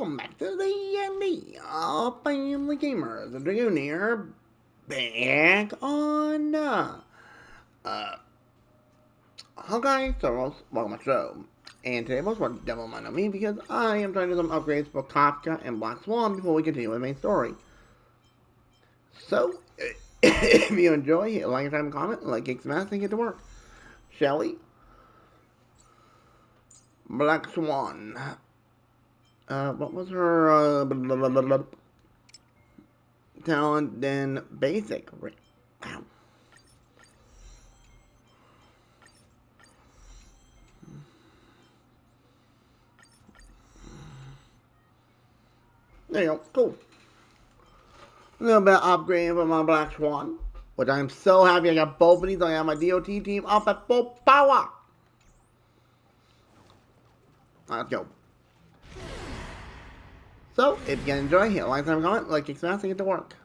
welcome back to the D&D Family Gamers. The Dragoon here, back on uh, Honkai Soros. Welcome to the show. And today, most want to double mind on me because I am trying to do some upgrades for Kafka and Black Swan before we continue with the main story. So, if you enjoy, hit like, time, comment, like, kick, smash, and get to work. Shall we? Black Swan. What was her, talent, then basic. Ow. There you go. Cool. A little bit of upgrading for my Black Swan, which I'm so happy I got both of these. I have my DOT team up at full power. Let's go. So, if you can enjoy, hit like, time, comment, like, kick, smash, and get to work.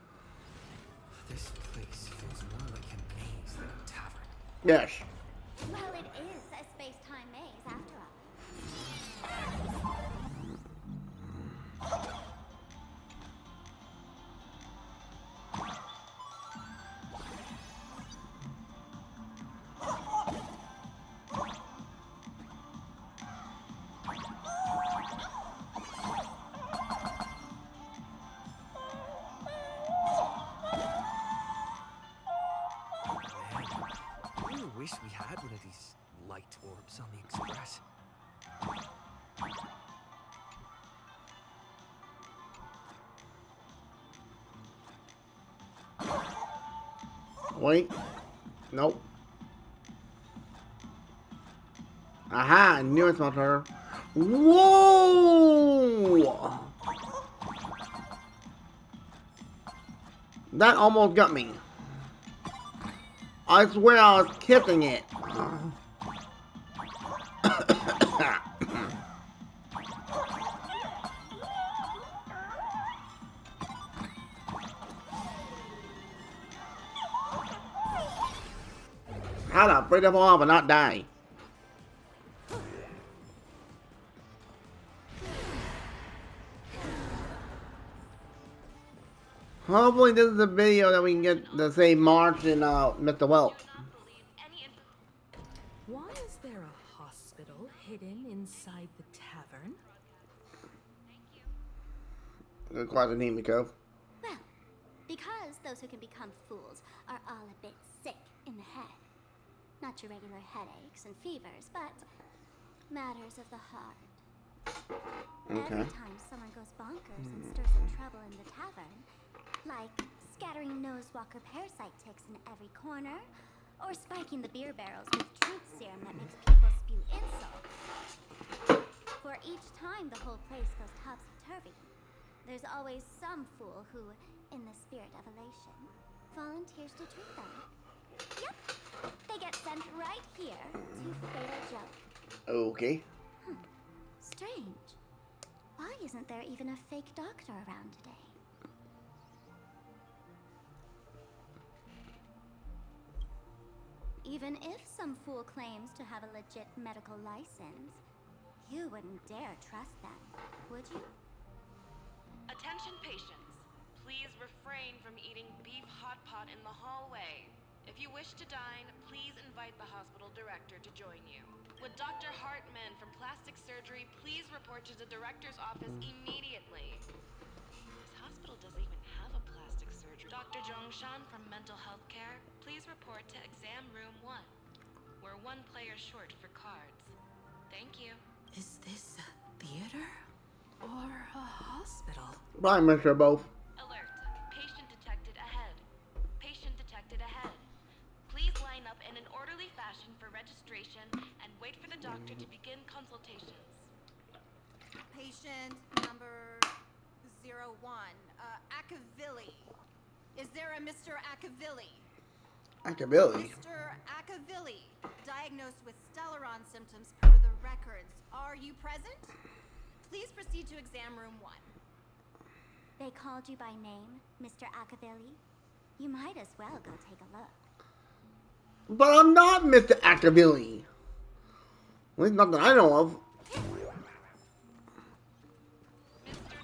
This place feels more like a maze than a tavern. Yes. Well, it is a space-time maze, after all. Man, I really wish we had one of these light orbs on the Express. Wait. Nope. Aha, I knew it smelled her. Whoa! That almost got me. I swear I was kissing it. How to break them off and not die? Hopefully this is a video that we can get to say March and Mr. Welch. Why is there a hospital hidden inside the tavern? Good question, Himiko. Well, because those who can become fools are all a bit sick in the head. Not your regular headaches and fevers, but matters of the heart. Okay. Every time someone goes bonkers and stirs some trouble in the tavern, like scattering nosewalker parasite ticks in every corner, or spiking the beer barrels with truth serum that makes people spew insult. For each time the whole place goes topsy-turvy, there's always some fool who, in the spirit of elation, volunteers to treat them. Yep, they get sent right here to Fatal Joke. Okay. Strange. Why isn't there even a fake doctor around today? Even if some fool claims to have a legit medical license, you wouldn't dare trust them, would you? Attention patients, please refrain from eating beef hot pot in the hallway. If you wish to dine, please invite the hospital director to join you. Would Dr. Hartman from plastic surgery please report to the director's office immediately? This hospital doesn't even have a plastic surgery. Dr. Jongshan from mental health care, please report to exam room 1. We're one player short for cards. Thank you. Is this a theater or a hospital? Bye, Mr. Both. Alert. Patient detected ahead. Patient detected ahead. Please line up in an orderly fashion for registration and wait for the doctor to begin consultations. Patient number 01, Akavilli. Is there a Mr. Akavilli? Akabilly. Mr. Akavilli, diagnosed with Stellaron symptoms per the records. Are you present? Please proceed to exam room 1. They called you by name, Mr. Akavilli? You might as well go take a look. But I'm not Mr. Akabilly. At least not that I know of. Mr.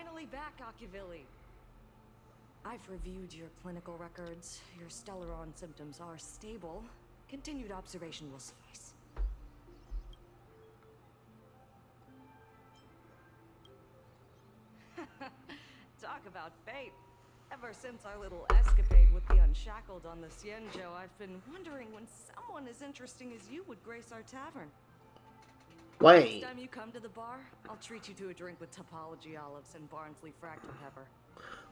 finally back, Ocuvili. I've reviewed your clinical records. Your Stellaron symptoms are stable. Continued observation will suffice. Talk about fate. Ever since our little escapade with the Unshackled on the Cienjo, I've been wondering when someone as interesting as you would grace our tavern. Wait. Next time you come to the bar, I'll treat you to a drink with topology olives and Barnsley fractal pepper.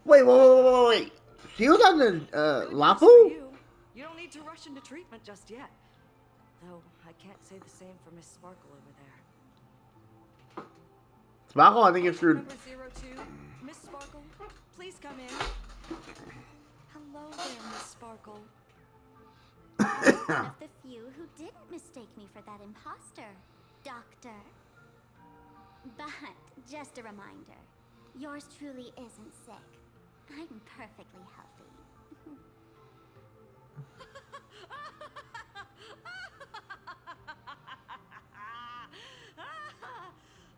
Wait. She was on the Good news Lapu? for you. You don't need to rush into treatment just yet. Though I can't say the same for Miss Sparkle over there. Sparkle, I think it's through. Number 02, Miss Sparkle, please come in. Hello there, Miss Sparkle. One of the few who didn't mistake me for that imposter, Doctor. But just a reminder, yours truly isn't sick. I'm perfectly healthy.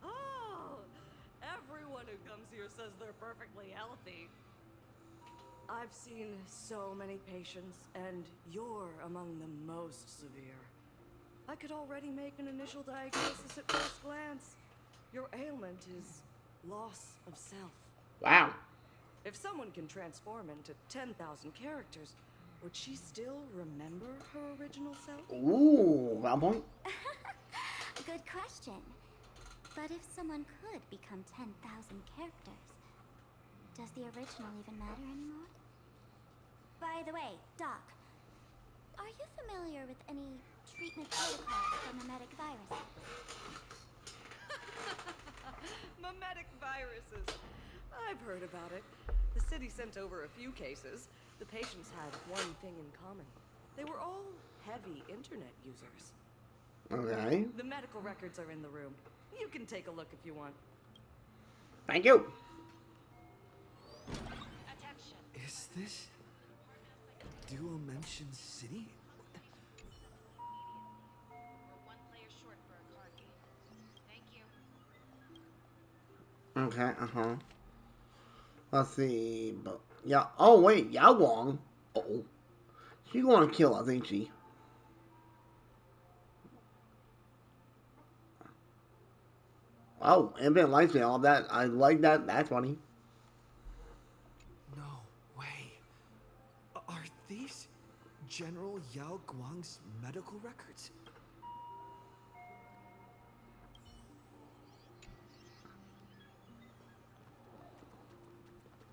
Oh, everyone who comes here says they're perfectly healthy. I've seen so many patients, and you're among the most severe. I could already make an initial diagnosis at first glance. Your ailment is loss of self. Wow. If someone can transform into 10,000 characters, would she still remember her original self? Ooh, round point. Good question. But if someone could become 10,000 characters, does the original even matter anymore? By the way, Doc, are you familiar with any treatment protocols for mimetic viruses? Mimetic viruses. I've heard about it. The city sent over a few cases. The patients had one thing in common. They were all heavy internet users. Okay. The medical records are in the room. You can take a look if you want. Thank you. Attention. Is this Dual Mention City? We're one player short for a card game. Thank you. Okay, Let's see. But yeah. Oh wait, Yao Wong. Oh, she gonna kill us, ain't she? Oh, infinite lifespan, all that. I like that. That's funny. No way. Are these General Yao Guang's medical records?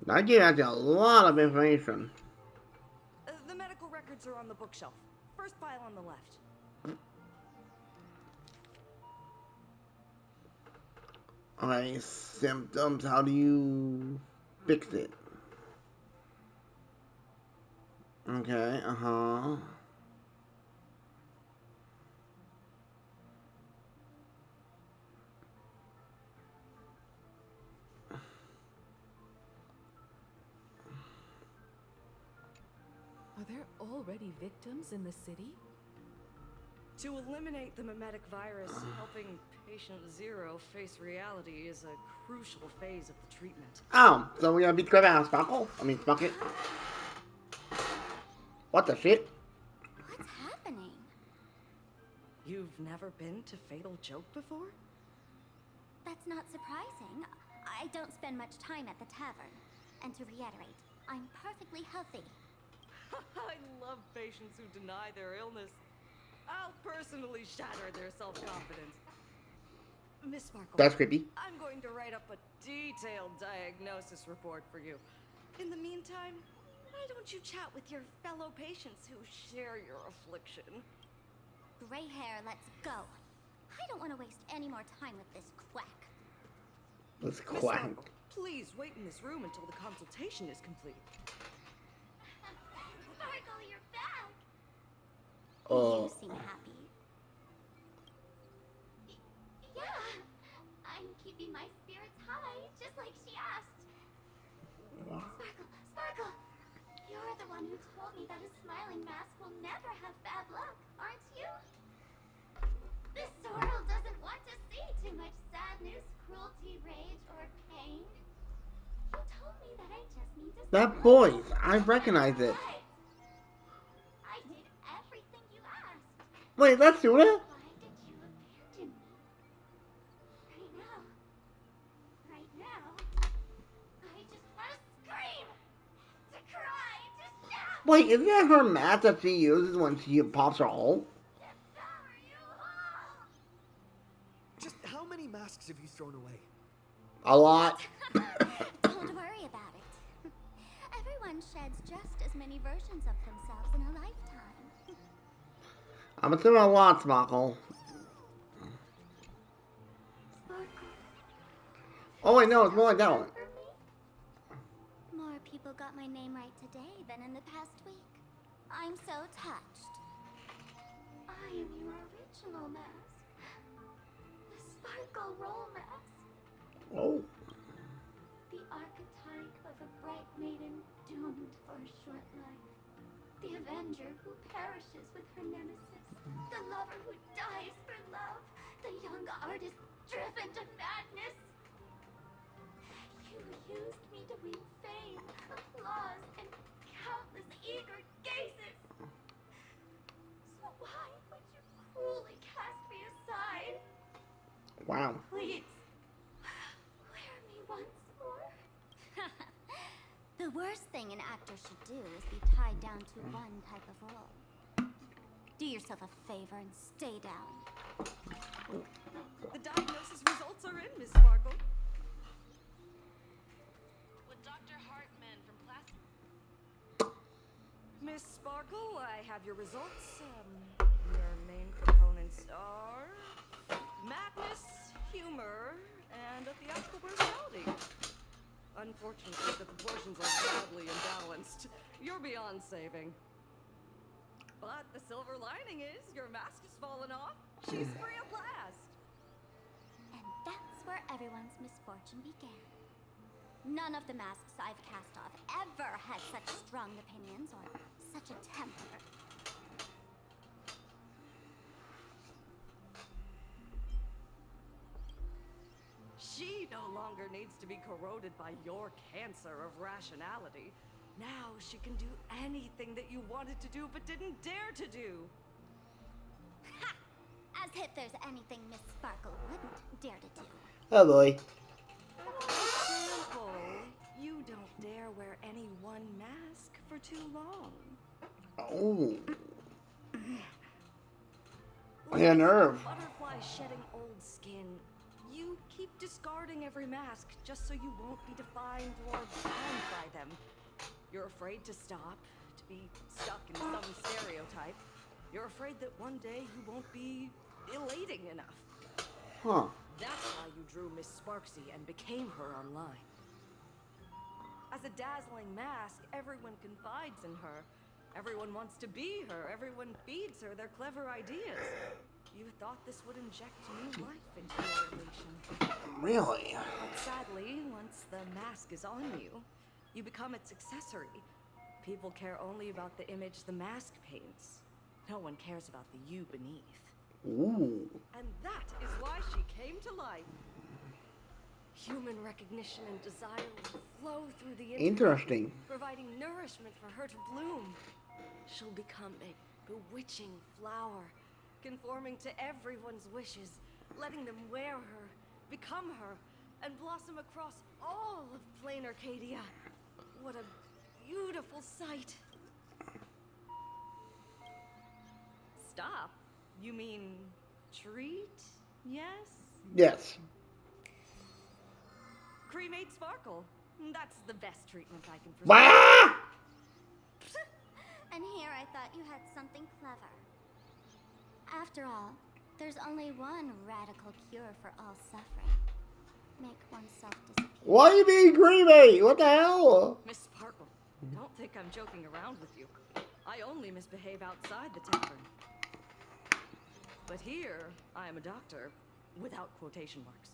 That gave us a lot of information. The medical records are on the bookshelf. First file on the left. Okay, symptoms. How do you fix it? Okay, Are there already victims in the city? To eliminate the mimetic virus, helping patient 0 face reality is a crucial phase of the treatment. Oh, so we gotta beat Crab out Sparkle? I mean, Sparkle. What the shit? What's happening? You've never been to Fatal Joke before? That's not surprising. I don't spend much time at the tavern. And to reiterate, I'm perfectly healthy. I love patients who deny their illness. I'll personally shatter their self-confidence. Miss Sparkle, That's creepy. I'm going to write up a detailed diagnosis report for you. In the meantime, why don't you chat with your fellow patients who share your affliction? Gray hair, let's go. I don't want to waste any more time with this quack. Let's Miss quack. Sparkle, please wait in this room until the consultation is complete. Sparkle, you're back! Oh. You seem happy. Yeah, I'm keeping my spirits high, just like she asked. Sparkle, you're the one who told me that a smiling mask will never have bad luck, aren't you? This world doesn't want to see too much sadness, cruelty, rage, or pain. that I just need to That stop voice, looking I recognize it. right. I did everything you asked. Wait, that's Tuna? Why did you abandon me? Right now. Right now. I just want to scream. To cry. To shout. Wait, isn't that her mask that she uses when she pops her hole? Devour you all. Just how many masks have you thrown away? A lot. Don't worry about it. Everyone sheds just as many versions of themselves in a lifetime. I'm assuming a lot, Sparkle. Oh wait, no, it's more like that one. More people got my name right today than in the past week. I'm so touched. I am your original mask. The Sparkle Roll Mask. Oh. The archetype of a bright maiden doomed for a short life. The avenger who perishes with her nemesis. The lover who dies for love. The young artist driven to madness. You used me to win fame, applause, and countless eager gazes. So why would you cruelly cast me aside? Wow. Please, wear me once more. The worst thing an actor should do is be tied down to one type of role. Do yourself a favor and stay down. The diagnosis results are in, Miss Sparkle. With Dr. Hartman from Plastic. Miss Sparkle, I have your results. Your main components are madness, humor, and a theatrical personality. Unfortunately, the proportions are sadly imbalanced. You're beyond saving. But the silver lining is your mask has fallen off. She's free at last. And that's where everyone's misfortune began. None of the masks I've cast off ever had such strong opinions or such a temper. She no longer needs to be corroded by your cancer of rationality. Now she can do anything that you wanted to do but didn't dare to do. Ha! As if there's anything Miss Sparkle wouldn't dare to do. Oh boy. For example, you don't dare wear any one mask for too long. Oh. Like Yeah, a nerve. butterfly shedding old skin. You keep discarding every mask just so you won't be defined or bound by them. You're afraid to stop, to be stuck in some stereotype. You're afraid that one day you won't be elating enough. Huh. That's why you drew Miss Sparksy and became her online. As a dazzling mask, everyone confides in her. Everyone wants to be her. Everyone feeds her their clever ideas. You thought this would inject new life into your relation. Really? But sadly, once the mask is on you, you become its accessory. People care only about the image the mask paints. No one cares about the you beneath. Ooh. And that is why she came to life. Human recognition and desire will flow through the internet, Interesting. providing nourishment for her to bloom. She'll become a bewitching flower, conforming to everyone's wishes, letting them wear her, become her, and blossom across all of plain Arcadia. What a beautiful sight. Stop? You mean treat? Yes? Yes. Cremate Sparkle. That's the best treatment I can present. Bah! And here I thought you had something clever. After all, there's only one radical cure for all suffering. Make oneself disappear. Why are you being creamy? What the hell? Miss Sparkle, don't think I'm joking around with you. I only misbehave outside the tavern. But here, I am a doctor, without quotation marks.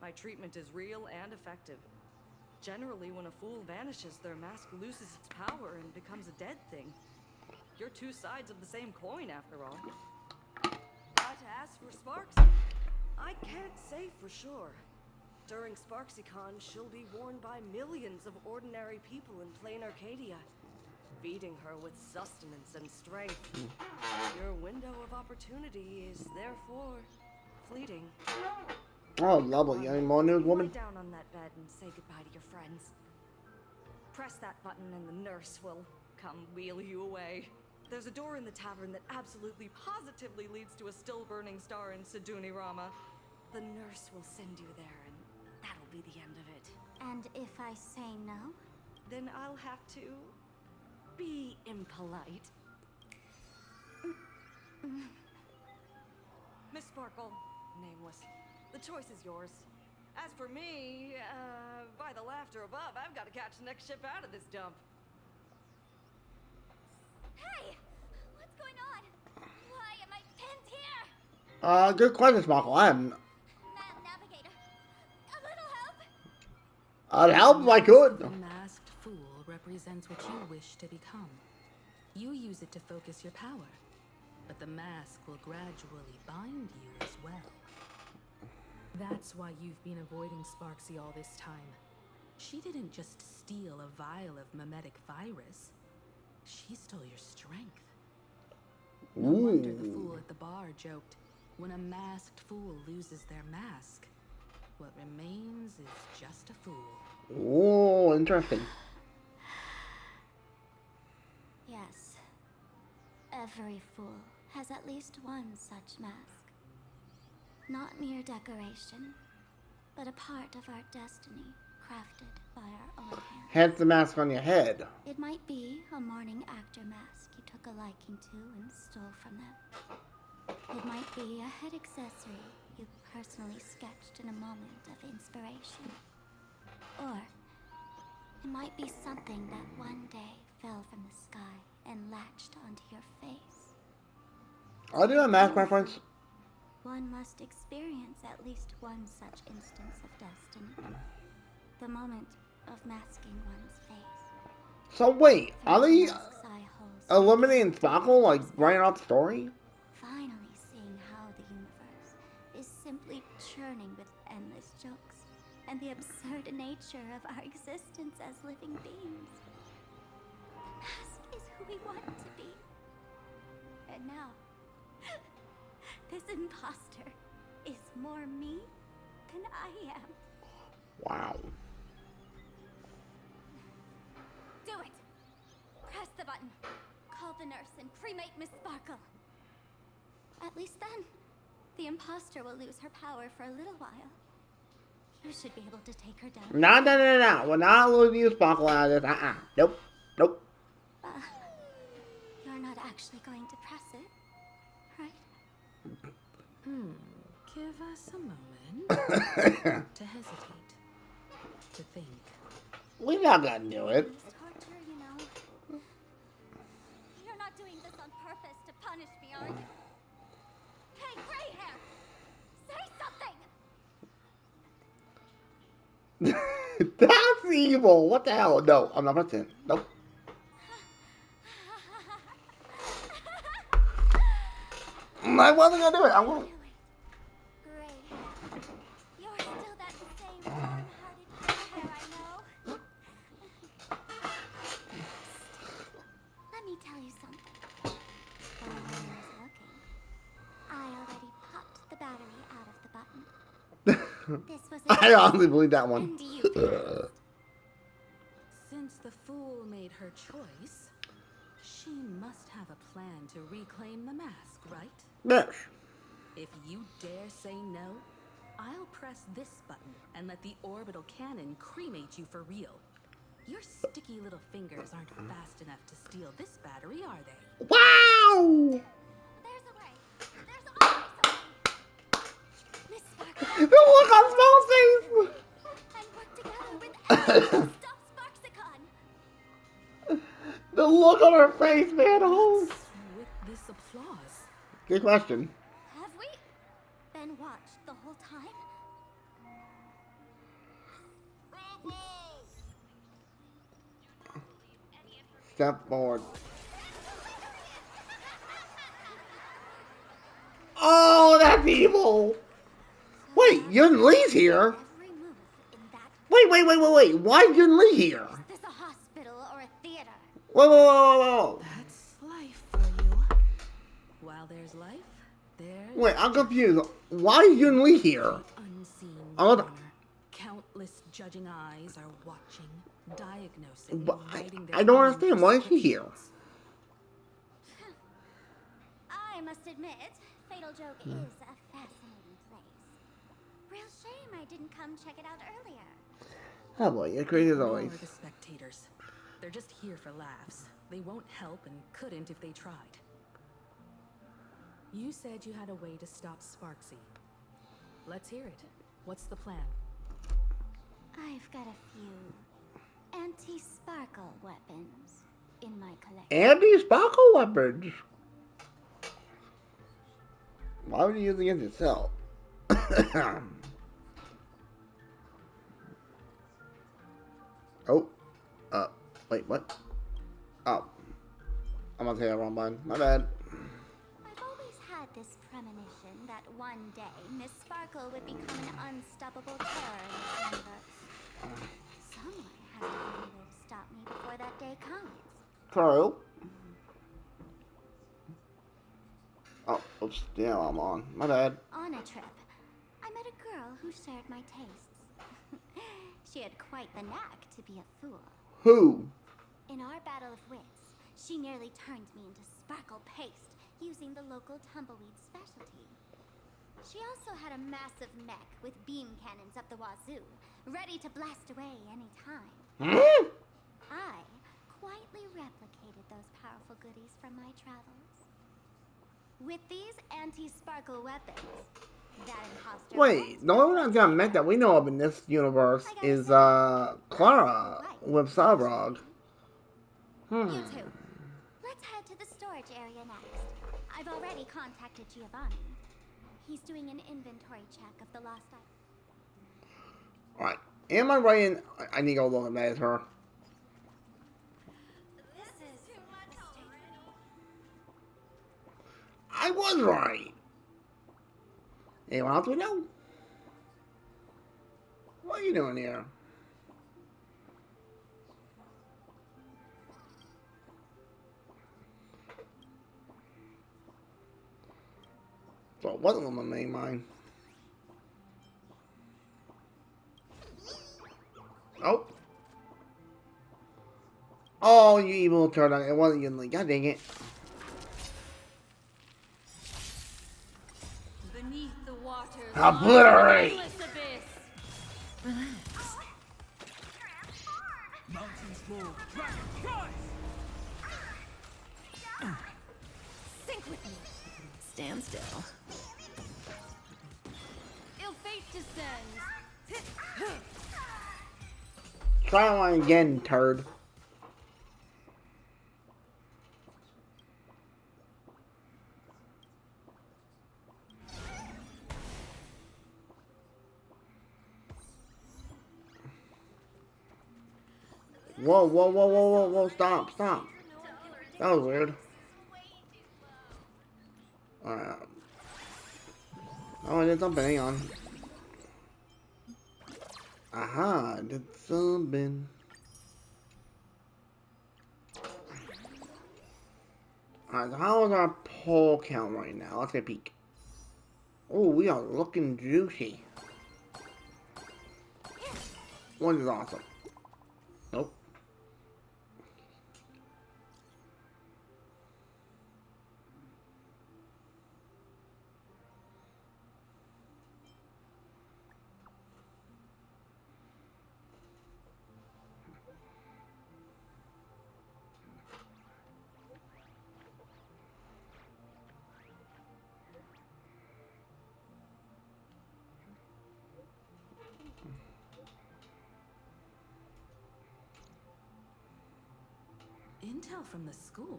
My treatment is real and effective. Generally, when a fool vanishes, their mask loses its power and becomes a dead thing. You're two sides of the same coin, after all. But as for Sparks, I can't say for sure. During SparksyCon, she'll be worn by millions of ordinary people in plain Arcadia, feeding her with sustenance and strength. Your window of opportunity is therefore fleeting. Oh, lovely. Any more news, woman? Lie down on that bed and say goodbye to your friends. Press that button and the nurse will come wheel you away. There's a door in the tavern that absolutely positively leads to a still burning star in Siduni Rama. The nurse will send you there and that'll be the end of it. And if I say no? Then I'll have to be impolite. Miss Sparkle, nameless, the choice is yours. As for me, by the laughter above, I've got to catch the next ship out of this dump. Hey! What's going on? Why am I pinned here? Good question, Sparkle. Navigator. A little help? I'd help if I could. The masked fool represents what you wish to become. You use it to focus your power, but the mask will gradually bind you as well. That's why you've been avoiding Sparksy all this time. She didn't just steal a vial of mimetic virus. She stole your strength. No wonder the fool at the bar joked, when a masked fool loses their mask, what remains is just a fool. Oh, interesting. Yes. Every fool has at least one such mask. Not mere decoration, but a part of our destiny, crafted by our own hands. Hence the mask on your head. It might be a morning actor mask you took a liking to and stole from them. It might be a head accessory you personally sketched in a moment of inspiration. Or it might be something that one day fell from the sky and latched onto your face. I'll do a mask reference. One must experience at least one such instance of destiny. The moment of masking one's face. So wait, are Through they the mask's eye holes, eliminating Sparkle, like, writing out the story? finally seeing how the universe is simply churning with endless jokes and the absurd nature of our existence as living beings. The mask is who we want to be. And now, this imposter is more me than I am. Wow. Do it! Press the button. Call the nurse and cremate Miss Sparkle. At least then, the imposter will lose her power for a little while. You should be able to take her down. No. We're not losing you, Sparkle, out of this. Nope. You're not actually going to press it, right? Give us a moment to hesitate, to think. We're not gonna do it. It's torture, you know. You're not doing this on purpose to punish me, are you? Hey, gray hair! Say something! That's evil. What the hell? No, I'm not pressing it. Nope. I wasn't gonna do it. I won't. Gray hair. You're still that same warm-hearted gray hair, I know. Let me tell you something. While no one was looking, I already popped the battery out of the button. This was a I honestly believe that one. and you passed. Since the fool made her choice, she must have a plan to reclaim the mask, right? Yes. If you dare say no, I'll press this button and let the orbital cannon cremate you for real. Your sticky little fingers aren't fast enough to steal this battery, are they? Wow! There's a way. There's always a way. Miss Sparkle. The look on Small's face! And work together with everyone to stop Sparksycon. The look on her face, man. Oh. With this applause, Good question. Have we been watched the whole time? Step forward. Oh, that's evil! Wait, Yun Lee's here? Every move Wait. Why is Yun Li here? Is this a hospital or a theater? Whoa. That's life for you. While there's life, there's Wait, I'm confused. Why is Yun Li here? the unseen I want- corner. Countless judging eyes are watching, diagnosing, But and writing their I don't own understand. Why is he here? prescriptions. I must admit, Fatal Joke is a fascinating place. Real shame I didn't come check it out earlier. Oh boy, you're crazy as Ignore always. the spectators. They're just here for laughs. They won't help and couldn't if they tried. You said you had a way to stop Sparksy. Let's hear it. What's the plan? I've got a few anti-sparkle weapons in my collection. Anti-sparkle weapons. Why would you use it against itself? Oh. Wait, what? Oh. I'm gonna say that wrong button. My bad. I've always had this premonition that one day Miss Sparkle would become an unstoppable terror in this universe. Someone has to find a way to stop me before that day comes. True. Oh, oops. Yeah, I'm on. My bad. On a trip, I met a girl who shared my tastes. She had quite the knack to be a fool. Who? In our battle of wits, she nearly turned me into sparkle paste using the local tumbleweed specialty. She also had a massive mech with beam cannons up the wazoo, ready to blast away any time. Hmm? I quietly replicated those powerful goodies from my travels. With these anti-sparkle weapons, that imposter... Wait, the only one that met that we know of in this universe is Clara with Sabrog. You two, let's head to the storage area next. I've already contacted Giovanni. He's doing an inventory check of the lost items. Alright. Am I right in... I need to go look at that as her. This is too much already. I was right. Anyone else we know? What are you doing here? So it wasn't on my main mind. Oh. Oh, you evil turtle. It wasn't even like, god dang it. Beneath the waters, Obliterate! endless abyss. Mountains move. Dragon rise! Sink with me. Stand still. Ill fate descends. Try one again, turd. Whoa, stop. That was weird. Alright. Oh, I did something, hang on. Aha, I did something. Alright, so how is our poll count right now? Let's get a peek. Oh, we are looking juicy. One is awesome. Nope. Intel from the school.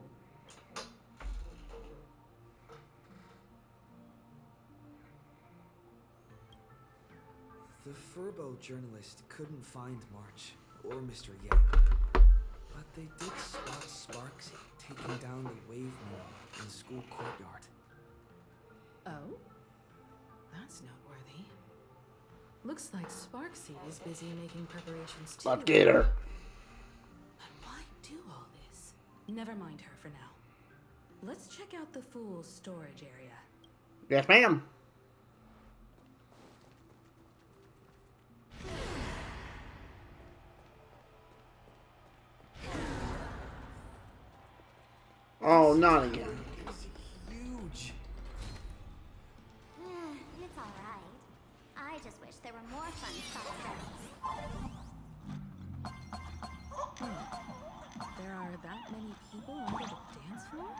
The Furbo journalist couldn't find March or Mr. Yang, but they did spot Sparks taking down the wave moon in the school courtyard. Oh? That's noteworthy. Looks like Sparksy is busy making preparations too. Let's get her. And why do all this? Never mind her for now. Let's check out the Fool's storage area. Yes, ma'am. Oh, not again. It's huge. It's alright. I just wish there were more fun spots around. There are that many people under the dance floor?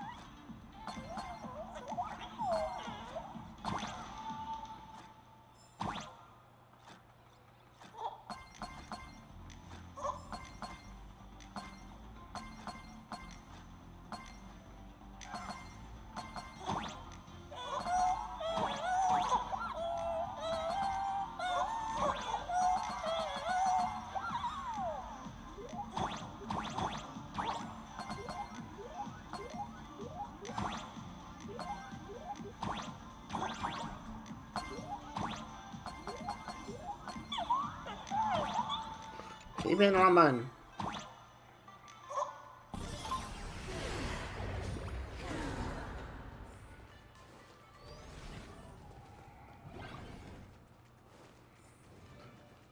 Keep it on man.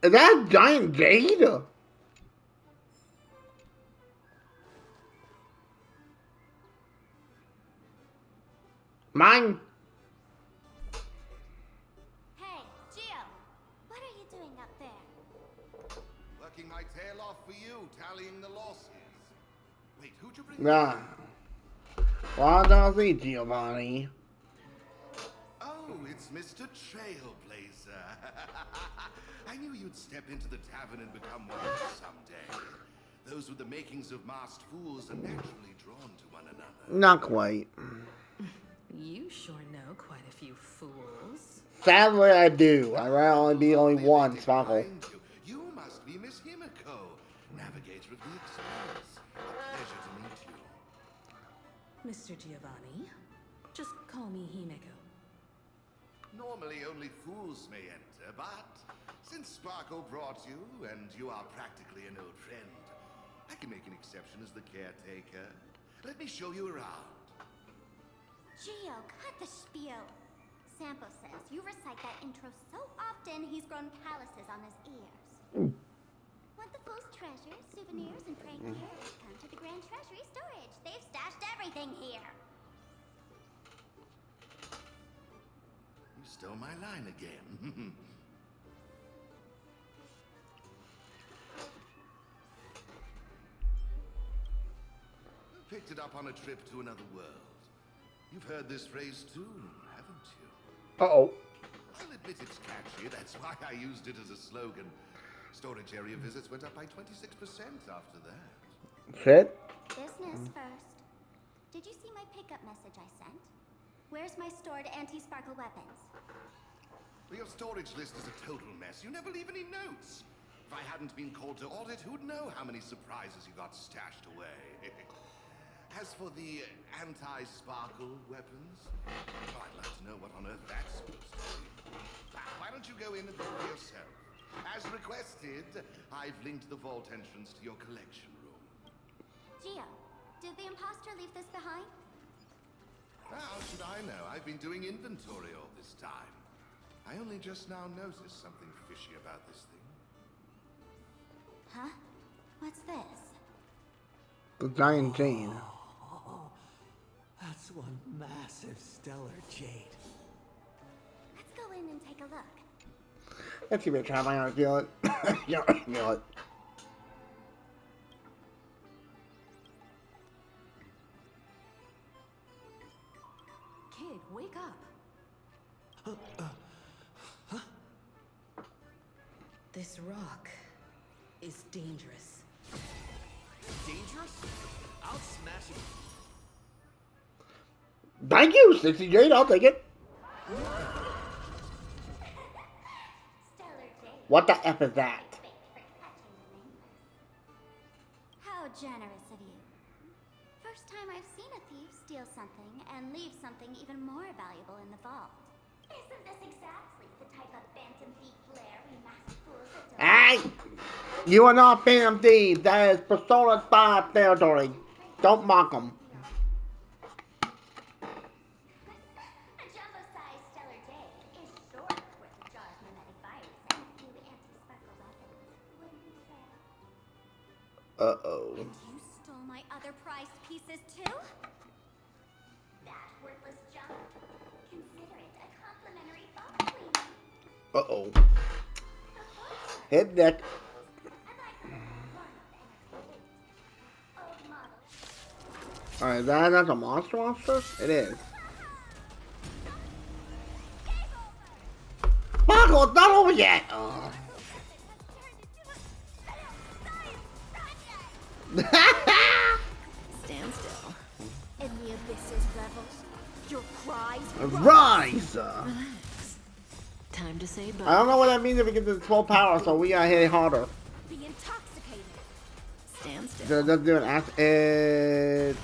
Is that giant jade? Mine. Hey, Gio! What are you doing up there? Working my tail off for you, tallying the losses. Wait, who'd you bring? Nah. Well, don't see Giovanni. Oh, it's Mr. Trailblazer. I knew you'd step into the tavern and become one of us someday. Those with the makings of masked fools are naturally drawn to one another. Not quite. You sure know quite a few fools. Sadly, I do. I'd rather only be only Lovely one, lady Sparkle. behind you. You must be Miss Himiko, navigator of the Express. A pleasure to meet you. Mr. Giovanni, just call me Himeko. Normally only fools may enter, but since Sparkle brought you, and you are practically an old friend, I can make an exception as the caretaker. Let me show you around. Gio, cut the spiel. Sampo says you recite that intro so often he's grown calluses on his ears. Want the fool's treasures, souvenirs, and prank gear? Come to the Grand Treasury Storage. They've stashed everything here. You stole my line again. Picked it up on a trip to another world. You've heard this phrase too, haven't you? Uh-oh. I'll admit it's catchy, that's why I used it as a slogan. Storage area visits went up by 26% after that. Shit. Business first. Did you see my pickup message I sent? Where's my stored anti-sparkle weapons? Your storage list is a total mess. You never leave any notes. If I hadn't been called to audit, who'd know how many surprises you got stashed away? As for the anti-sparkle weapons, well, I'd like to know what on earth that's supposed to be. Why don't you go in and look for yourself? As requested, I've linked the vault entrance to your collection room. Gio, did the imposter leave this behind? How should I know? I've been doing inventory all this time. I only just now noticed something fishy about this thing. Huh? What's this? The giant jade. That's one massive stellar jade. Let's go in and take a look. Let's give it a try. I don't feel it. Yeah, I feel it. Kid, wake up. This rock is dangerous. Dangerous? I'll smash it. Thank you, 60 jade. I'll take it. Stellar Jade. What the F is that? Faked for catching the nameless. How generous of you. First time I've seen a thief steal something and leave something even more valuable in the vault. Isn't this exactly the type of phantom thief flair we Hey! You are not Phantom Thieves. That is Persona 5 territory. Don't mock them. A jumbo-sized stellar jade is sure worth a jar of mimetic virus and a few anti-sparkle weapons, wouldn't you say? Uh-oh. And you stole my other prized pieces too? That worthless junk? Consider it a complimentary phone cleaning. Uh-oh. Of course not. Hit deck. I like more of the entertainment. Old model. Alright, that's a monster? It is. Sparkle, it's not over yet! Stand still. In the abyss's revels, your cries Rise! Relax. Time to say bye. I don't know what that means if we get to 12 power, so we gotta hit it harder. Be intoxicated. Stand still. Let's do an act. Ill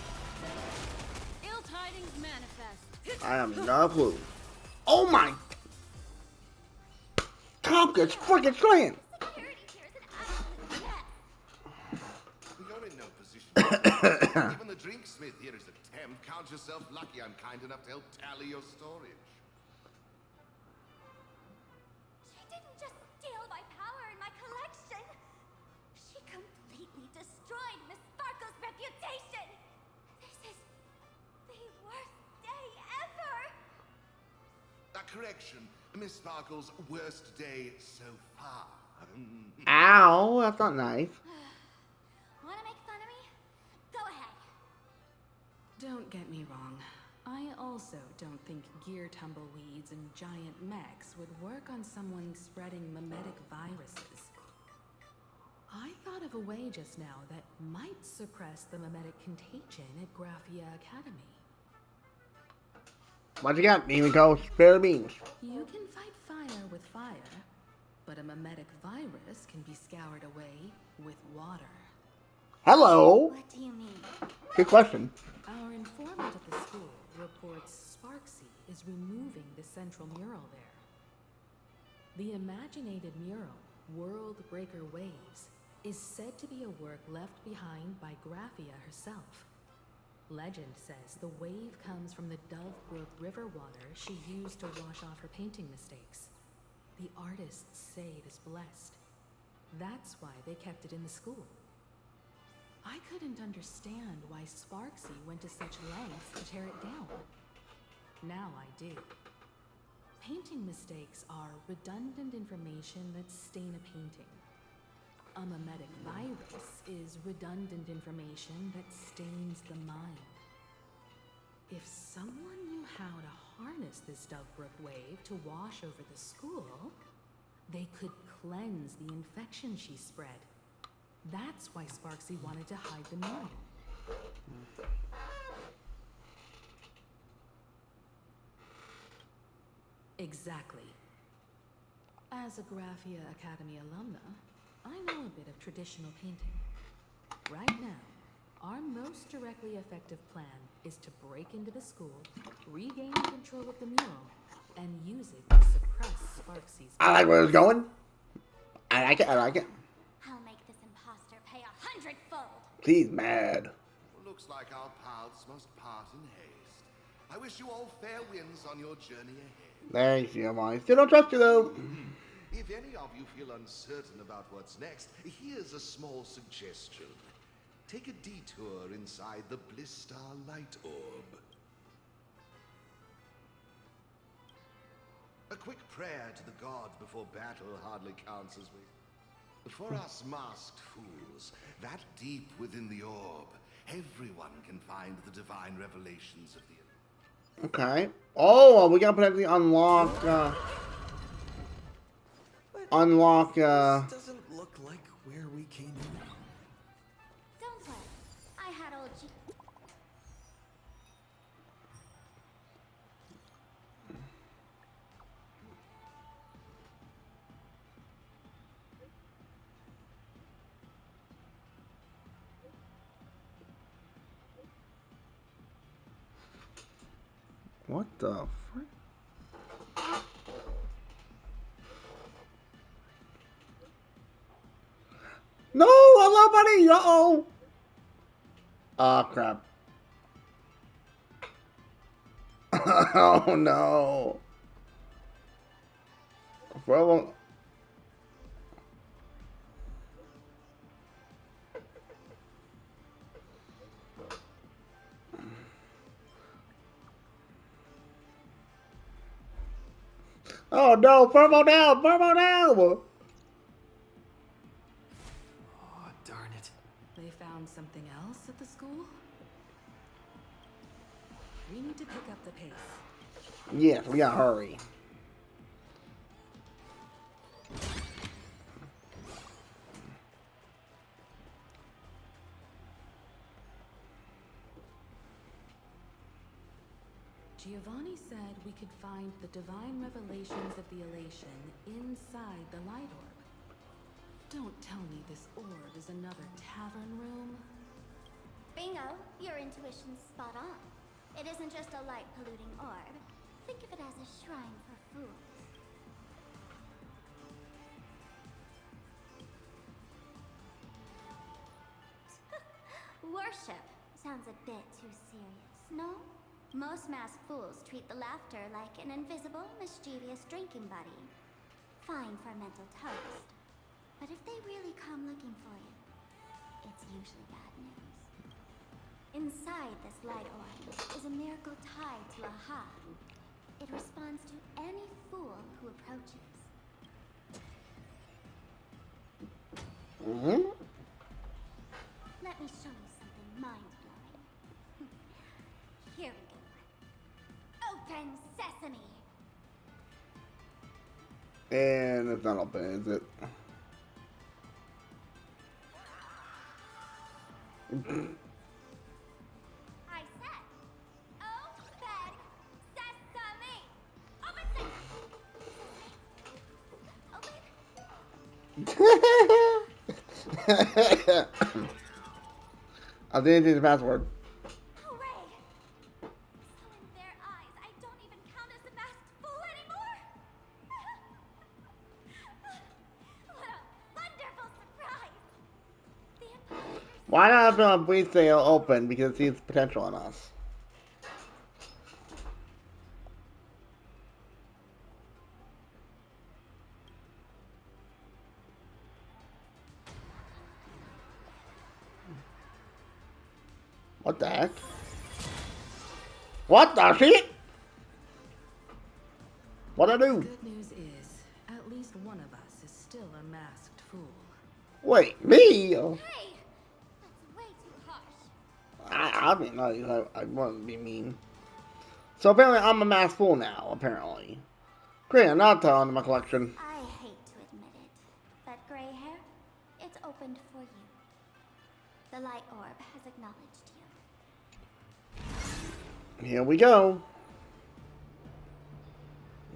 tidings manifest. I am no clue. Oh my! Tompkins freaking slaying! Security here is an absolute mess. You're in no position. Even the drinksmith here is a temp. Count yourself lucky I'm kind enough to help tally your storage. She didn't just steal my power and my collection. She completely destroyed Miss Sparkle's reputation. This is the worst day ever. A correction. Miss Sparkle's worst day so far. Ow, that's not nice. Wanna make fun of me? Go ahead. Don't get me wrong. I also don't think gear tumbleweeds and giant mechs would work on someone spreading mimetic viruses. I thought of a way just now that might suppress the mimetic contagion at Graphia Academy. What you got? Here we go. Spare the beans. You can fight fire with fire, but a mimetic virus can be scoured away with water. Hello. What do you mean? Good question. Our informant at the school reports Sparksy is removing the central mural there. The imaginated mural, World Breaker Waves, is said to be a work left behind by Graphia herself. Legend says the wave comes from the Dove Brook river water she used to wash off her painting mistakes. The artists say it is blessed. That's why they kept it in the school. I couldn't understand why Sparksy went to such lengths to tear it down. Now I do. Painting mistakes are redundant information that stain a painting. A mimetic virus is redundant information that stains the mind. If someone knew how to harness this Dovebrook wave to wash over the school, they could cleanse the infection she spread. That's why Sparksy wanted to hide the mural. Exactly. As a Graphia Academy alumna, I know a bit of traditional painting. Right now, our most directly effective plan is to break into the school, regain control of the mural, and use it to suppress Sparksy's. I like where it's going. I like it. I'll make this imposter pay 100-fold. She's mad. Looks like our paths must part in haste. I wish you all fair winds on your journey ahead. Thanks, Giovanni. Still don't trust you though. If any of you feel uncertain about what's next, here's a small suggestion. Take a detour inside the Blistar Light Orb. A quick prayer to the gods before battle hardly counts as we... For us masked fools, that deep within the orb, everyone can find the divine revelations of the... Okay. Oh, we gotta potentially unlock, This doesn't look like where we came in. Don't worry. I had old G. What the frick? No, hello, buddy. Uh-oh. Crap. Oh, no. Well, oh, no. Furbo down. Furbo down. Oh, darn it. They found something else at the school? We need to pick up the pace. Yes, we gotta hurry. Giovanni said we could find the divine revelations of the elation inside the light orb. Don't tell me this orb is another tavern room. Bingo, your intuition's spot on. It isn't just a light-polluting orb. Think of it as a shrine for fools. Worship sounds a bit too serious, no? Most masked fools treat the laughter like an invisible, mischievous drinking buddy. Fine for mental toast. But if they really come looking for you, it's usually bad news. Inside this light orb is a miracle tied to a hub. It responds to any fool who approaches. Mm-hmm. Let me show you something mind-blowing. Here we go. Open sesame! And it's not open, is it? I said, open sesame! Open sesame! Open! I didn't change the password. Hooray! So in their eyes, I don't even count as a masked fool anymore? What a wonderful surprise! The imposters... Why not have a brief sale open? Because it sees potential in us. What the heck? What the shit? What I do? Good news is, at least one of us is still a masked fool. Wait, me? Hey! That's way too harsh. I mean, I want to be mean. So apparently I'm a masked fool now, apparently. Great, I'm not telling my collection. I hate to admit it, but gray hair, it's opened for you. The light orb has acknowledged you. Here we go.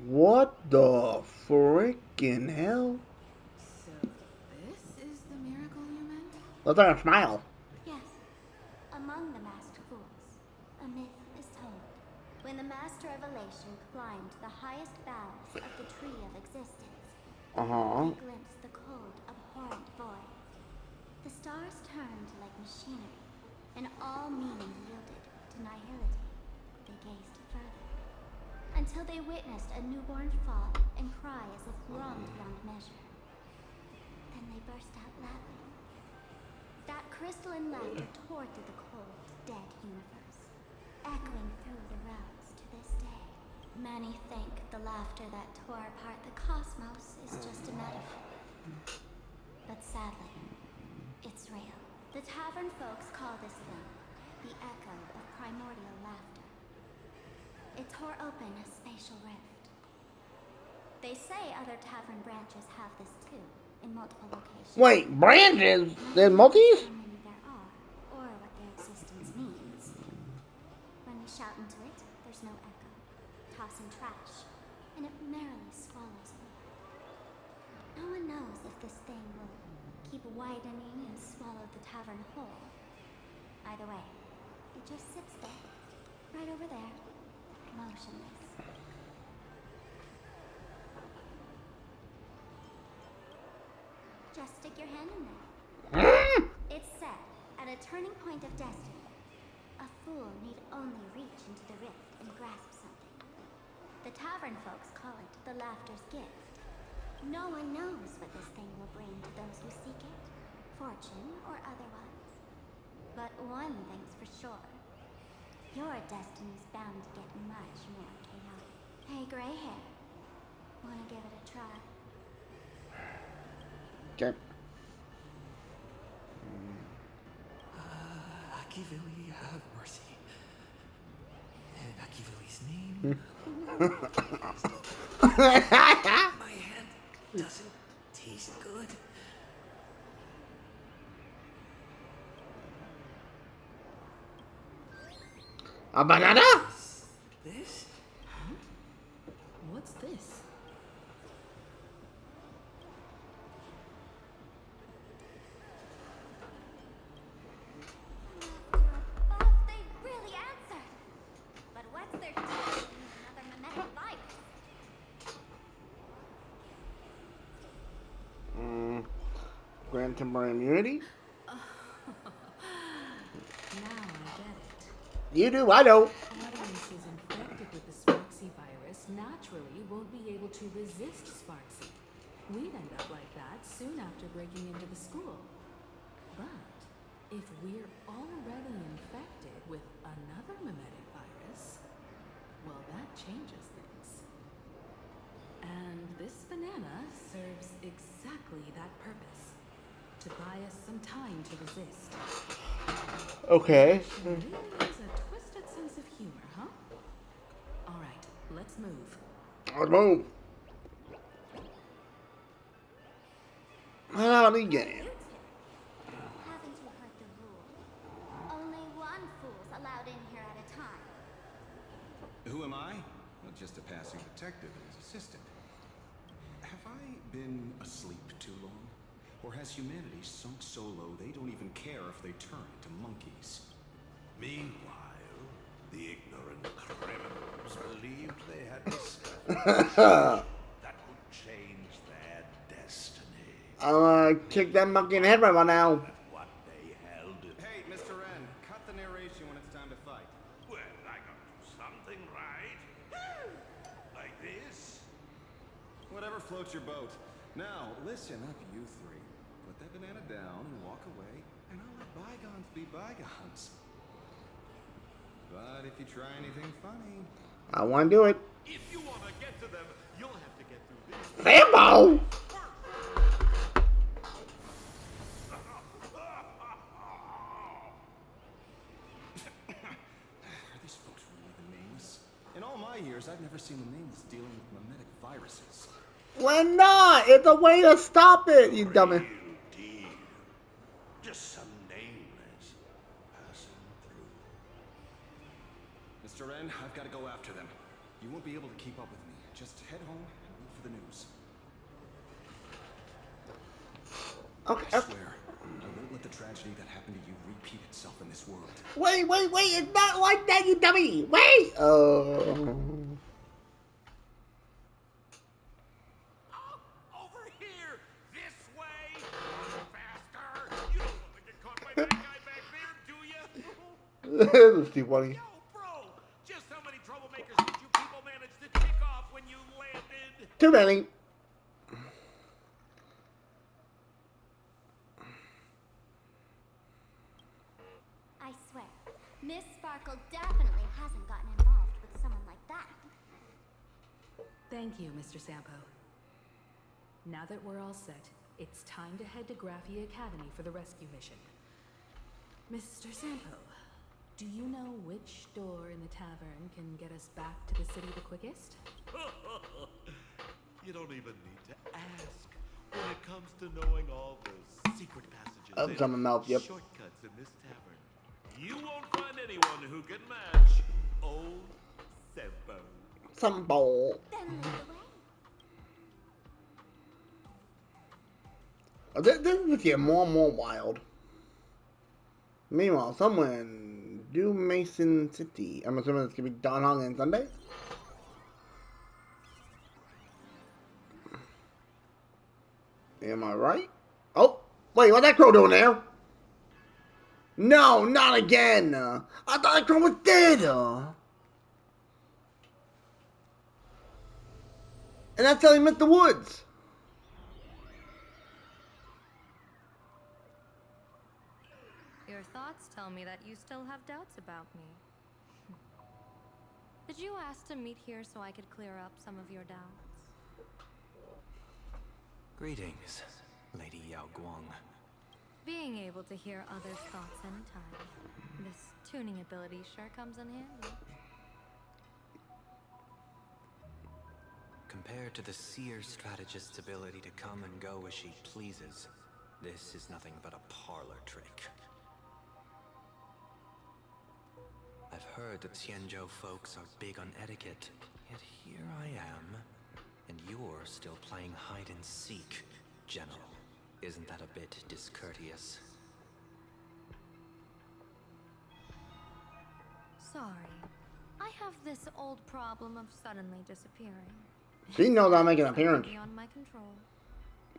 What the freaking hell? So, this is the miracle you meant? Looks like a smile. Yes, among the masked fools, a myth is told. When the master of elation climbed the highest boughs of the tree of existence, Uh-huh. he glimpsed the cold, abhorrent void. The stars turned like machinery, and all meaning yielded to nihility. They gazed further, until they witnessed a newborn fall and cry as if wronged beyond measure. Then they burst out laughing. That crystalline laughter tore through the cold, dead universe, echoing through the realms to this day. Many think the laughter that tore apart the cosmos is just a metaphor. But sadly, it's real. The tavern folks call this thing the echo of primordial laughter. It tore open a spatial rift. They say other tavern branches have this too, in multiple locations. Wait, branches? There's multis? How many there are, or what their existence means. When we shout into it, there's no echo. Toss in trash, and it merrily swallows it. No one knows if this thing will keep widening and swallow the tavern whole. Either way, it just sits there, right over there, motionless. Just stick your hand in there. It's said, at a turning point of destiny, a fool need only reach into the rift and grasp something. The tavern folks call it the Laughter's Gift. No one knows what this thing will bring to those who seek it, fortune or otherwise. But one thing's for sure. Your destiny's bound to get much more chaotic. Hey, gray hair. Wanna give it a try? Okay. Akivili, have mercy. In Akivili's name. My hand doesn't taste good. A banana? This? What's this? Buff, they really answered. But what's their deal with another mimetic virus? Grant temporary immunity? Now I get it. You do, I know. Audiences infected with the Sparksy virus naturally won't be able to resist Sparksy. We'd end up like that soon after breaking into the school. But if we're already infected with another mimetic virus, well, that changes things. And this banana serves exactly that purpose. To buy us some time to resist. Okay. Really is a twisted sense of humor, huh? All right, let's move. I'll move. How'd he get in? You two. Haven't you heard the rule? Only one fool's allowed in here at a time. Who am I? Well, just a passing detective and his assistant. Have I been asleep too long? Or has humanity sunk so low they don't even care if they turn into monkeys? Meanwhile, the ignorant criminals believed they had discovered that would change their destiny. I'm gonna kick that monkey in the head right about now. But what they held in... Hey, Mr. Wren, cut the narration when it's time to fight. Well, I got to do something right. Like this. Whatever floats your boat. Now, listen up, you three. Put that banana down and walk away, and I'll let bygones be bygones. But if you try anything funny... I wanna do it. If you want to get to them, you'll have to get through this. Sambo! Are these folks really the nameless? In all my years, I've never seen the nameless dealing with mimetic viruses. Why not? It's a way to stop it, you dummy. Real deal. Just some nameless passing through. Mr. Wren, I've got to go after them. You won't be able to keep up with me. Just head home and wait for the news. Okay. I swear, I won't let the tragedy that happened to you repeat itself in this world. Wait, it's not like that, you dummy! Wait! Oh. Over here! This way! Faster! You don't want to get caught by that guy back there, do you? That's too funny. Yo, bro! Just how many troublemakers did you people manage to tick off when you landed? Too many. I swear, Miss Sparkle definitely hasn't gotten involved with someone like that. Thank you, Mr. Sampo. Now that we're all set, it's time to head to Graphia Academy for the rescue mission. Mr. Sampo, do you know which door in the tavern can get us back to the city the quickest? You don't even need to ask when it comes to knowing all those secret passages Up to my mouth, yep. shortcuts in this tavern. You won't find anyone who can match old Sempo. Some bowl. Then lead the way. Oh, this is getting more and more wild. Meanwhile, somewhere in New Mason City, I'm assuming it's gonna be Don Hong and Sunday. Am I right? Oh, Wait, what's that crow doing there? No, not again. I thought that crow was dead. And that's how he missed the woods. Your thoughts tell me that you still have doubts about me. Did you ask to meet here so I could clear up some of your doubts? Greetings, Lady Yao Guang. Being able to hear others' thoughts anytime. This tuning ability sure comes in handy. Compared to the seer strategist's ability to come and go as she pleases, this is nothing but a parlor trick. I've heard that Xianzhou folks are big on etiquette, yet here I am, and you're still playing hide and seek, General. Isn't that a bit discourteous? Sorry. I have this old problem of suddenly disappearing. She knows I'll make an appearance. Beyond my control.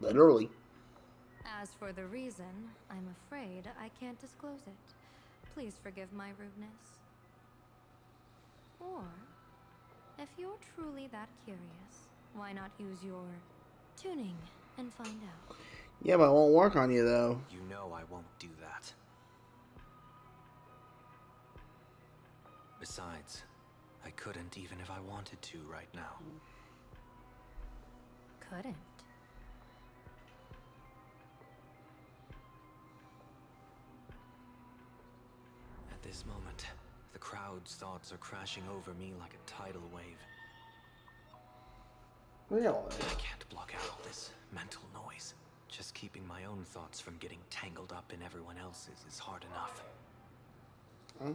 Literally. As for the reason, I'm afraid I can't disclose it. Please forgive my rudeness. Or, if you're truly that curious, why not use your tuning and find out? Yeah, but it won't work on you, though. You know I won't do that. Besides, I couldn't even if I wanted to right now. Couldn't. At this moment, the crowd's thoughts are crashing over me like a tidal wave. Really? I can't block out all this mental noise. Just keeping my own thoughts from getting tangled up in everyone else's is hard enough. Huh?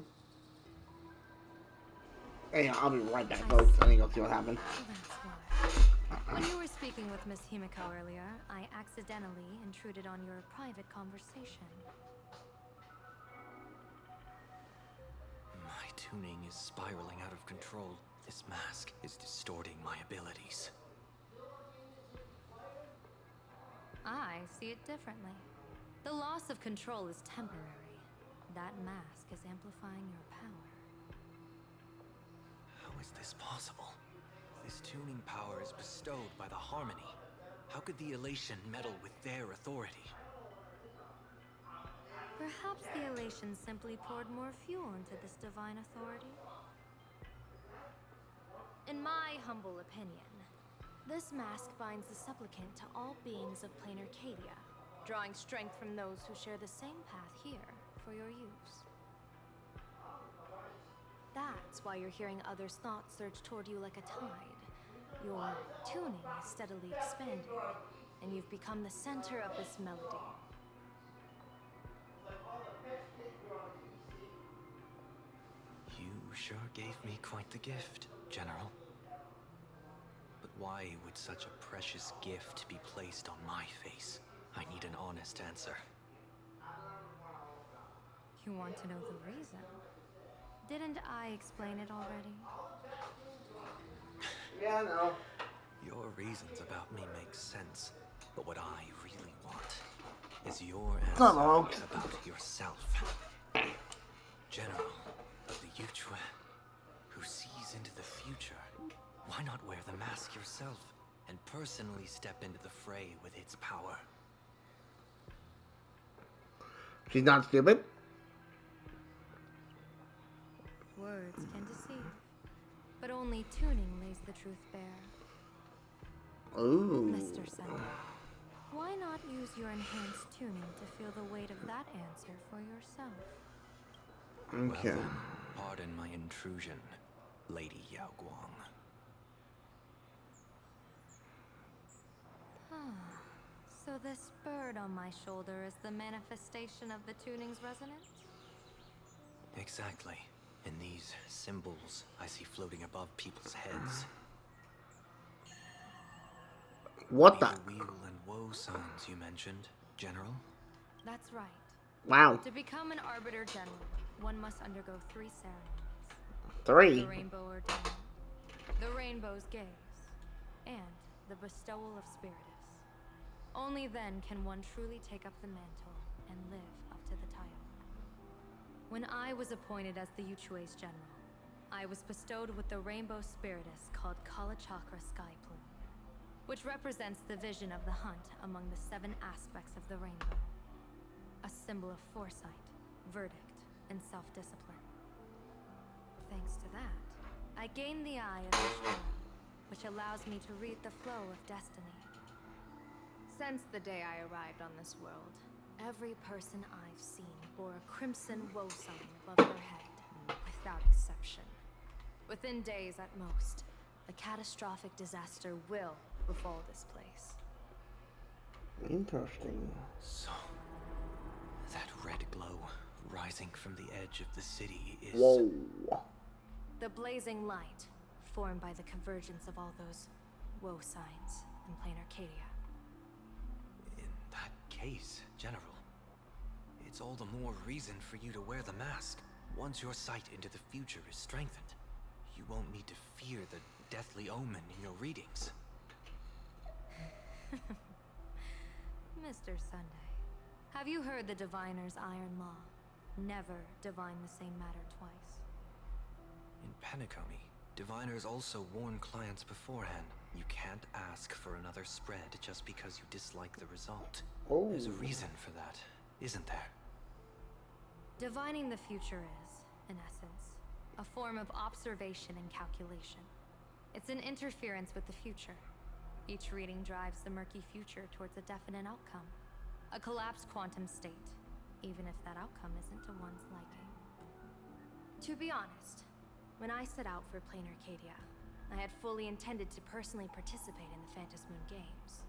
Hey, I'll be right back, folks. I think I'll see what happened. That's why. When you were speaking with Miss Himiko earlier, I accidentally intruded on your private conversation. My tuning is spiraling out of control. This mask is distorting my abilities. I see it differently. The loss of control is temporary. That mask is amplifying your power. How is this possible? This tuning power is bestowed by the Harmony. How could the Elation meddle with their authority? Perhaps the Elation simply poured more fuel into this divine authority? In my humble opinion, this mask binds the supplicant to all beings of planar Arcadia, drawing strength from those who share the same path here for your use. That's why you're hearing others' thoughts surge toward you like a tide. Your tuning is steadily expanding, and you've become the center of this melody. You sure gave me quite the gift, General. But why would such a precious gift be placed on my face? I need an honest answer. You want to know the reason? Didn't I explain it already? Yeah, I know. Your reasons about me make sense, but what I really want is your answer about yourself. General of the Yuchua, who sees into the future. Why not wear the mask yourself and personally step into the fray with its power? She's not stupid. Words can deceive, but only tuning lays the truth bare. Ooh. Mr. Sender, why not use your enhanced tuning to feel the weight of that answer for yourself? Okay. Well then, pardon my intrusion, Lady Yao Guang. So this bird on my shoulder is the manifestation of the tuning's resonance? Exactly. And these symbols I see floating above people's heads. What the? Wheel and woe signs you mentioned, General? That's right. Wow. To become an Arbiter General, one must undergo 3 ceremonies. 3. The Rainbow Ordainment, the Rainbow's Gaze, and the Bestowal of Spiritus. Only then can one truly take up the mantle and live up to the title. When I was appointed as the Yuchue's general, I was bestowed with the rainbow spiritus called Kalachakra Sky Plume, which represents the vision of the hunt among the 7 aspects of the rainbow. A symbol of foresight, verdict, and self-discipline. Thanks to that, I gained the Eye of Ishvara, which allows me to read the flow of destiny. Since the day I arrived on this world, every person I've seen bore a crimson woe sign above their head, without exception. Within days at most, a catastrophic disaster will befall this place. Interesting. So, that red glow rising from the edge of the city is... Whoa. The blazing light, formed by the convergence of all those woe signs in plain Arcadia. In that case, General, it's all the more reason for you to wear the mask. Once your sight into the future is strengthened, you won't need to fear the deathly omen in your readings. Mr. Sunday, have you heard the diviner's iron law? Never divine the same matter twice. In Penacony, diviners also warn clients beforehand. You can't ask for another spread just because you dislike the result. Oh. There's a reason for that, isn't there? Divining the future is, in essence, a form of observation and calculation. It's an interference with the future. Each reading drives the murky future towards a definite outcome. A collapsed quantum state, even if that outcome isn't to one's liking. To be honest, when I set out for Plain Arcadia, I had fully intended to personally participate in the Phantom Moon Games.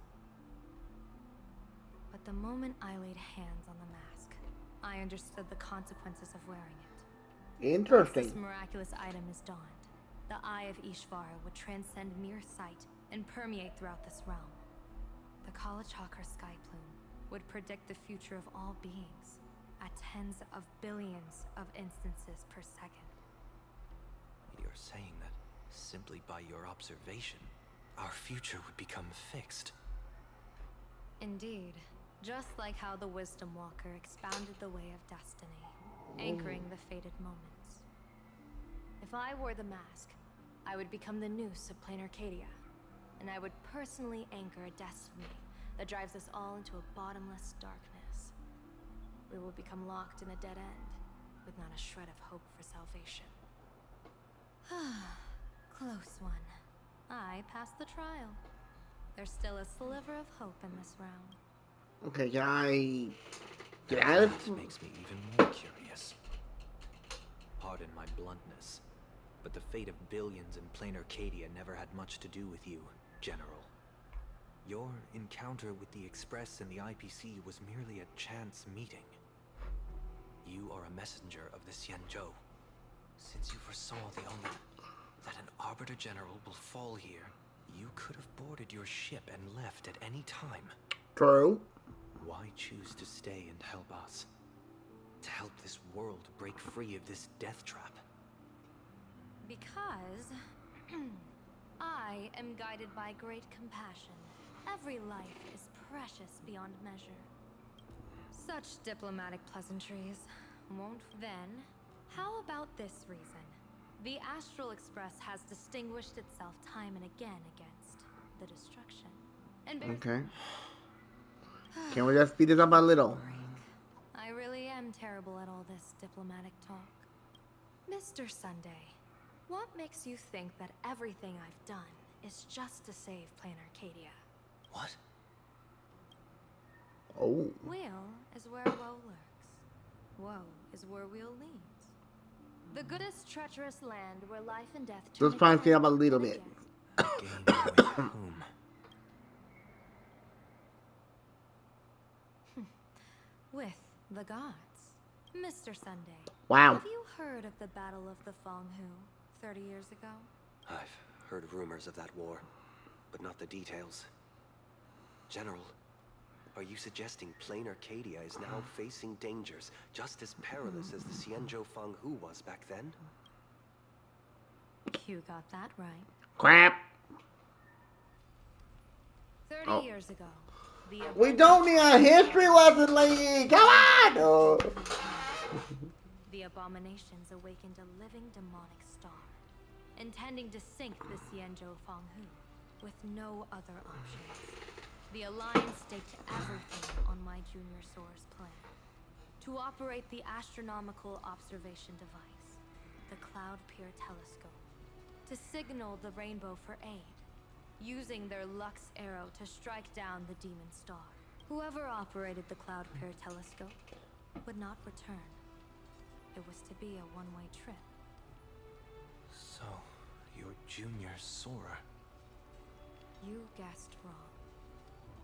But the moment I laid hands on the mask, I understood the consequences of wearing it. Interesting. Once this miraculous item is donned, the Eye of Ishvara would transcend mere sight and permeate throughout this realm. The Kalachakra Sky Plume would predict the future of all beings at tens of billions of instances per second. You're saying that simply by your observation, our future would become fixed. Indeed, just like how the Wisdom Walker expounded the way of destiny, anchoring the fated moments. If I wore the mask, I would become the noose of Plain Arcadia, and I would personally anchor a destiny that drives us all into a bottomless darkness. We will become locked in a dead end, with not a shred of hope for salvation. Close one. I passed the trial. There's still a sliver of hope in this round. Okay, can I get That out of makes me even more curious. Pardon my bluntness, but the fate of billions in Plain Arcadia never had much to do with you, General. Your encounter with the Express and the IPC was merely a chance meeting. You are a messenger of the Xianzhou. Since you foresaw the omen that an Arbiter General will fall here, you could have boarded your ship and left at any time. True. Why choose to stay and help us? To help this world break free of this death trap? Because I am guided by great compassion. Every life is precious beyond measure. Such diplomatic pleasantries won't. Then, how about this reason? The Astral Express has distinguished itself time and again against the destruction. And Okay. Can we just speed this up a little? I really am terrible at all this diplomatic talk. Mr. Sunday, what makes you think that everything I've done is just to save Plain Arcadia? What? Oh. Weal is where woe lurks. Woe is where weal leads. The goodest treacherous land where life and death turn Just trying to speed up a again little and bit. again. Game with whom? With the gods. Mr. Sunday. Wow. Have you heard of the Battle of the Fonghu 30 years ago? I've heard rumors of that war, but not the details. General, are you suggesting Plain Arcadia is now facing dangers just as perilous as the Xianzhou Fanghu was back then? You got that right. Crap. 30 Oh. years ago, We don't need a history lesson, lady! Come on! Oh. The abominations awakened a living demonic star, intending to sink the Xianzhou Fanghu with no other options. The Alliance staked everything on my junior soar's plan. To operate the astronomical observation device, the Cloud Pier telescope, to signal the rainbow for aid, using their Lux arrow to strike down the demon star. Whoever operated the Cloud Pier telescope would not return. It was to be a one-way trip. So, you're Junior Sora. You guessed wrong.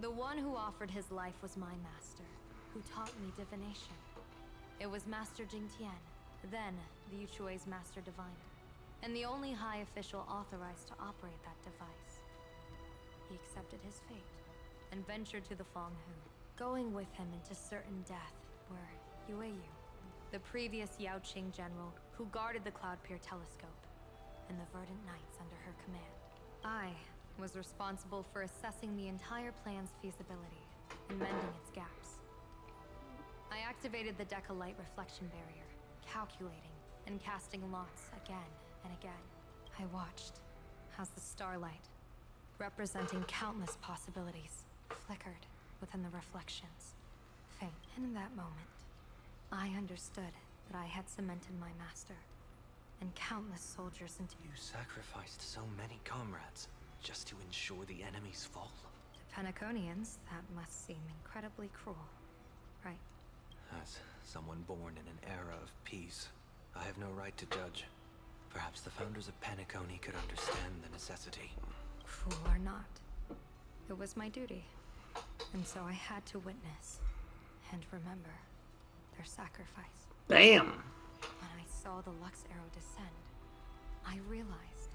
The one who offered his life was my master, who taught me divination. It was Master Jingtian, then the Yuchui's Master Diviner, and the only high official authorized to operate that device. He accepted his fate and ventured to the Fanghu, going with him into certain death were Yueyu, the previous Yaoqing general who guarded the Cloud Pier telescope, and the Verdant Knights under her command. I was responsible for assessing the entire plan's feasibility and mending its gaps. I activated the Decalite reflection barrier, calculating and casting lots again and again. I watched as the starlight, representing countless possibilities, flickered within the reflections, faint. And in that moment, I understood that I had cemented my master and countless soldiers into... You sacrificed so many comrades just to ensure the enemy's fall. To Penaconians, that must seem incredibly cruel, right? As someone born in an era of peace, I have no right to judge. Perhaps the founders of Penacony could understand the necessity. Cruel or not, it was my duty. And so I had to witness and remember their sacrifice. Damn! When I saw the Lux arrow descend, I realized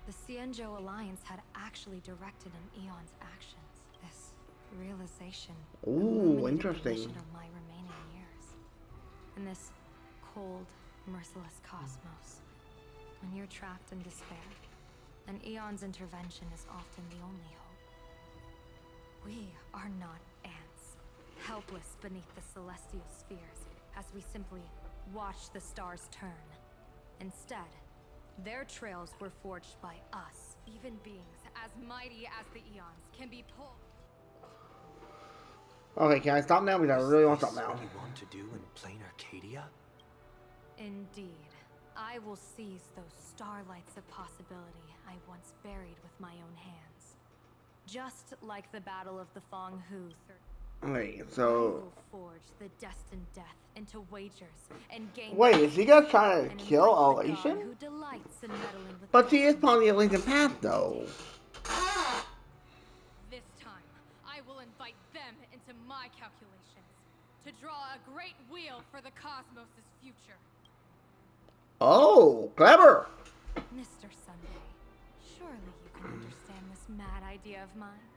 the Xianzhou Alliance had actually directed an Eon's actions. This realization Ooh, illuminated interesting. the mission of my remaining years. In this cold, merciless cosmos, when you're trapped in despair, an Eon's intervention is often the only hope. We are not ants, helpless beneath the celestial spheres, as we simply watch the stars turn. Instead, their trails were forged by us. Even beings as mighty as the Eons can be pulled. Okay, can I stop now? Because I really want to stop Is this now. what you want to do in plain Arcadia? Indeed. I will seize those starlights of possibility I once buried with my own hands. Just like the Battle of the Fanghu. Wait, I so... will forge the destined death into wagers and gain... Wait, is she gonna try to and kill invite the god Elation? who delights in meddling with But she is destiny. on the Elation path, though. This time, I will invite them into my calculations to draw a great wheel for the cosmos' future. Oh, clever! Mr. Sunday, surely you can understand this mad idea of mine,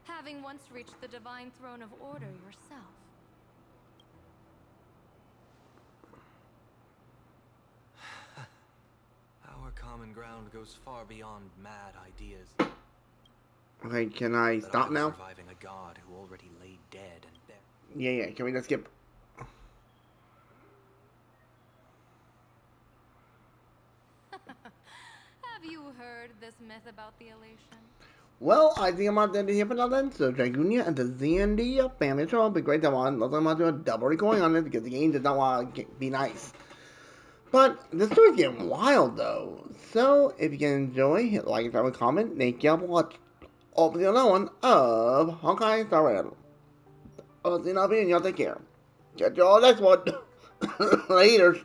having once reached the divine throne of order yourself. Our common ground goes far beyond mad ideas. Okay, can I But stop I'm now? surviving a god who already lay dead and buried. Yeah, can we just skip? Have you heard this myth about the elation? Well, I think I'm not done here for now then. So, Dragonia and the ZND family show will be great to watch. Looks like I'm not doing a double recording on it because the game does not want to be nice. But this story's getting wild though. So, if you can enjoy, hit like and subscribe, comment. Thank you for watching. Over the another one of Honkai Star Rail. I'll see you in y'all take care. Catch y'all next one. Later.